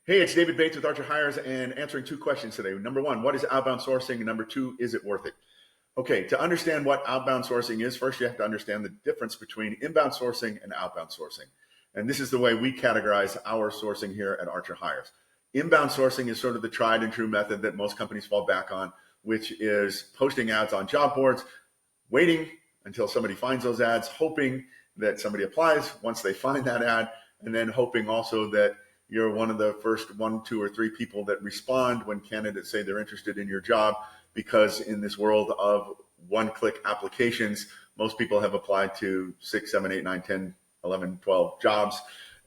Hey, it's David Bates with Archer Hires and answering two questions today. Number one, what is outbound sourcing? And number two, is it worth it? Okay, to understand what outbound sourcing is, first you have to understand the difference between inbound sourcing and outbound sourcing. And this is the way we categorize our sourcing here at Archer Hires. Inbound sourcing is sort of the tried and true method that most companies fall back on, which is posting ads on job boards, waiting until somebody finds those ads, hoping that somebody applies once they find that ad, and then hoping also that you're one of the first 1, 2, or 3 people that respond when candidates say they're interested in your job, because in this world of one-click applications, most people have applied to 6, 7, 8, 9, 10, 11, 12 jobs.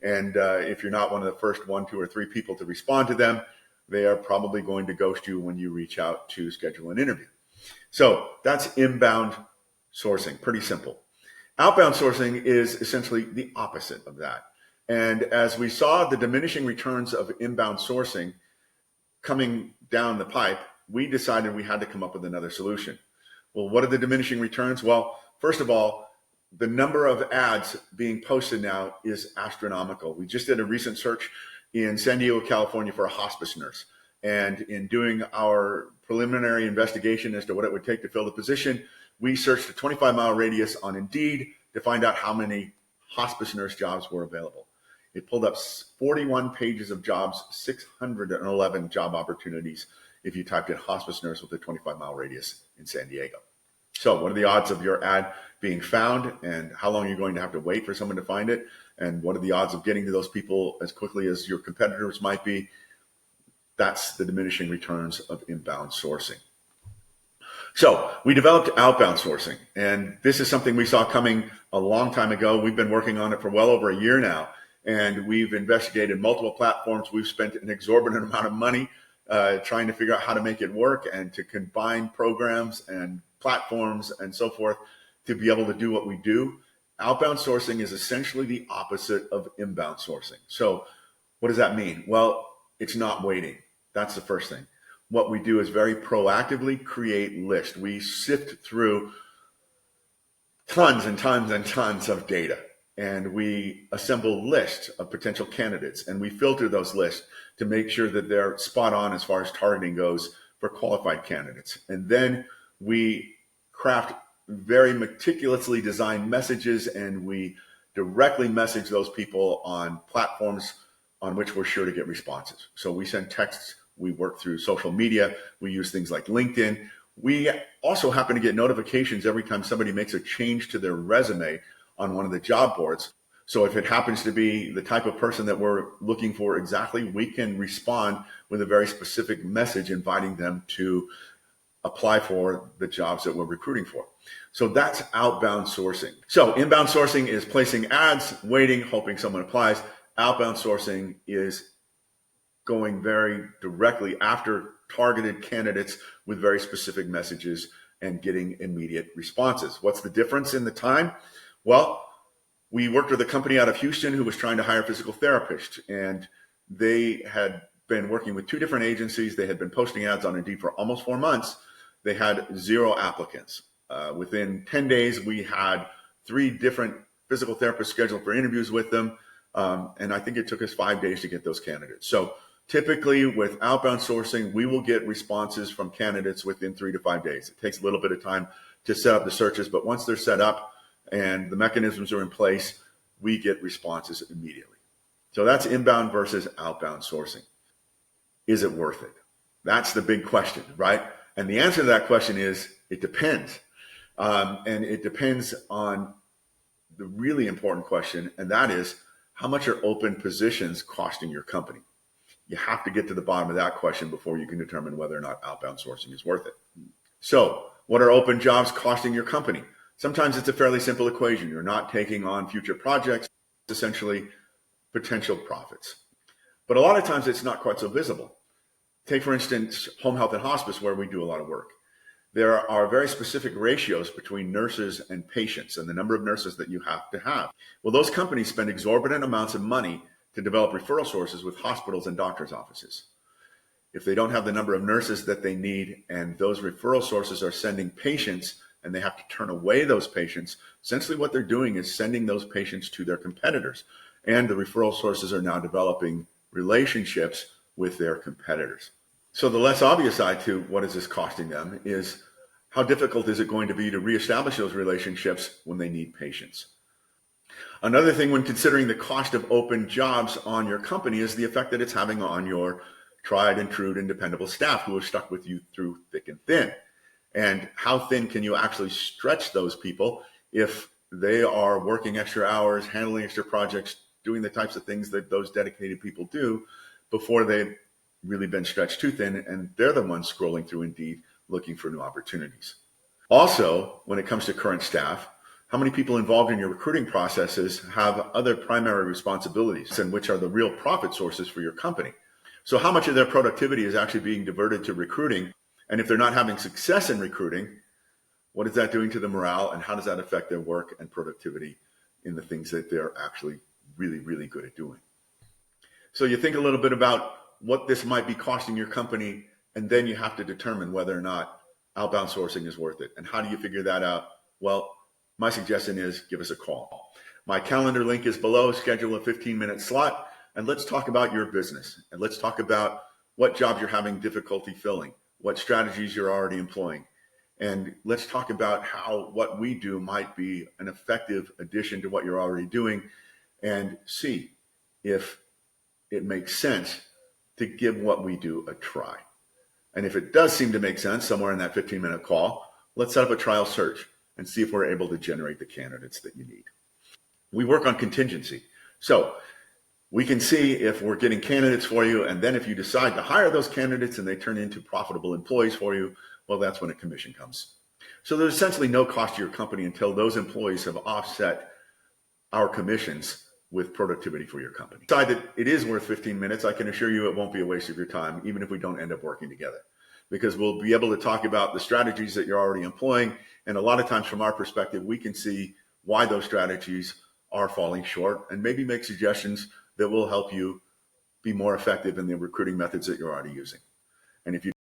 And if you're not one of the first 1, 2, or 3 people to respond to them, they are probably going to ghost you when you reach out to schedule an interview. So that's inbound sourcing, pretty simple. Outbound sourcing is essentially the opposite of that. And as we saw the diminishing returns of inbound sourcing coming down the pipe, we decided we had to come up with another solution. Well, what are the diminishing returns? Well, first of all, the number of ads being posted now is astronomical. We just did a recent search in San Diego, California for a hospice nurse. And in doing our preliminary investigation as to what it would take to fill the position, we searched a 25-mile radius on Indeed to find out how many hospice nurse jobs were available. It pulled up 41 pages of jobs, 611 job opportunities if you typed in hospice nurse with a 25-mile radius in San Diego. So what are the odds of your ad being found, and how long you're going to have to wait for someone to find it? And what are the odds of getting to those people as quickly as your competitors might be? That's the diminishing returns of inbound sourcing. So we developed outbound sourcing, and this is something we saw coming a long time ago. We've been working on it for well over a year now, and we've investigated multiple platforms. We've spent an exorbitant amount of money trying to figure out how to make it work and to combine programs and platforms and so forth to be able to do what we do. Outbound sourcing is essentially the opposite of inbound sourcing. So what does that mean? Well, it's not waiting. That's the first thing. What we do is very proactively create lists. We sift through tons and tons and tons of data, and we assemble lists of potential candidates, and we filter those lists to make sure that they're spot on as far as targeting goes for qualified candidates. And then we craft very meticulously designed messages, and we directly message those people on platforms on which we're sure to get responses. So we send texts, we work through social media, we use things like LinkedIn. We also happen to get notifications every time somebody makes a change to their resume on one of the job boards. So if it happens to be the type of person that we're looking for exactly, we can respond with a very specific message inviting them to apply for the jobs that we're recruiting for. So that's outbound sourcing. So inbound sourcing is placing ads, waiting, hoping someone applies. Outbound sourcing is going very directly after targeted candidates with very specific messages and getting immediate responses. What's the difference in the time? Well, we worked with a company out of Houston who was trying to hire physical therapists, and they had been working with 2 different agencies. They had been posting ads on Indeed for almost 4 months. They had 0 applicants. Within 10 days, we had 3 different physical therapists scheduled for interviews with them. And I think it took us 5 days to get those candidates. So typically with outbound sourcing, we will get responses from candidates within 3 to 5 days. It takes a little bit of time to set up the searches, but once they're set up and the mechanisms are in place, we get responses immediately. So that's inbound versus outbound sourcing. Is it worth it? That's the big question, right? And the answer to that question is, it depends. And it depends on the really important question, and that is, how much are open positions costing your company? You have to get to the bottom of that question before you can determine whether or not outbound sourcing is worth it. So what are open jobs costing your company? Sometimes it's a fairly simple equation. You're not taking on future projects, essentially potential profits. But a lot of times it's not quite so visible. Take, for instance, home health and hospice, where we do a lot of work. There are very specific ratios between nurses and patients and the number of nurses that you have to have. Well, those companies spend exorbitant amounts of money to develop referral sources with hospitals and doctors' offices. If they don't have the number of nurses that they need, and those referral sources are sending patients and they have to turn away those patients, essentially what they're doing is sending those patients to their competitors. And the referral sources are now developing relationships with their competitors. So the less obvious side to what is this costing them is how difficult is it going to be to reestablish those relationships when they need patience. Another thing when considering the cost of open jobs on your company is the effect that it's having on your tried and true and dependable staff who have stuck with you through thick and thin. And how thin can you actually stretch those people if they are working extra hours, handling extra projects, doing the types of things that those dedicated people do before they've really been stretched too thin, and they're the ones scrolling through Indeed looking for new opportunities. Also, when it comes to current staff, how many people involved in your recruiting processes have other primary responsibilities and which are the real profit sources for your company? So how much of their productivity is actually being diverted to recruiting? And if they're not having success in recruiting, what is that doing to the morale, and how does that affect their work and productivity in the things that they're actually really, really good at doing? So you think a little bit about what this might be costing your company, and then you have to determine whether or not outbound sourcing is worth it. And how do you figure that out? Well, my suggestion is give us a call. My calendar link is below. Schedule a 15-minute slot, and let's talk about your business. And let's talk about what jobs you're having difficulty filling, what strategies you're already employing. And let's talk about how what we do might be an effective addition to what you're already doing, and see if it makes sense to give what we do a try. And if it does seem to make sense somewhere in that 15-minute call, let's set up a trial search and see if we're able to generate the candidates that you need. We work on contingency. So we can see if we're getting candidates for you, and then if you decide to hire those candidates and they turn into profitable employees for you, well, that's when a commission comes. So there's essentially no cost to your company until those employees have offset our commissions with productivity for your company. Decide that it is worth 15 minutes, I can assure you it won't be a waste of your time, even if we don't end up working together, because we'll be able to talk about the strategies that you're already employing. And a lot of times from our perspective, we can see why those strategies are falling short and maybe make suggestions that will help you be more effective in the recruiting methods that you're already using. And if you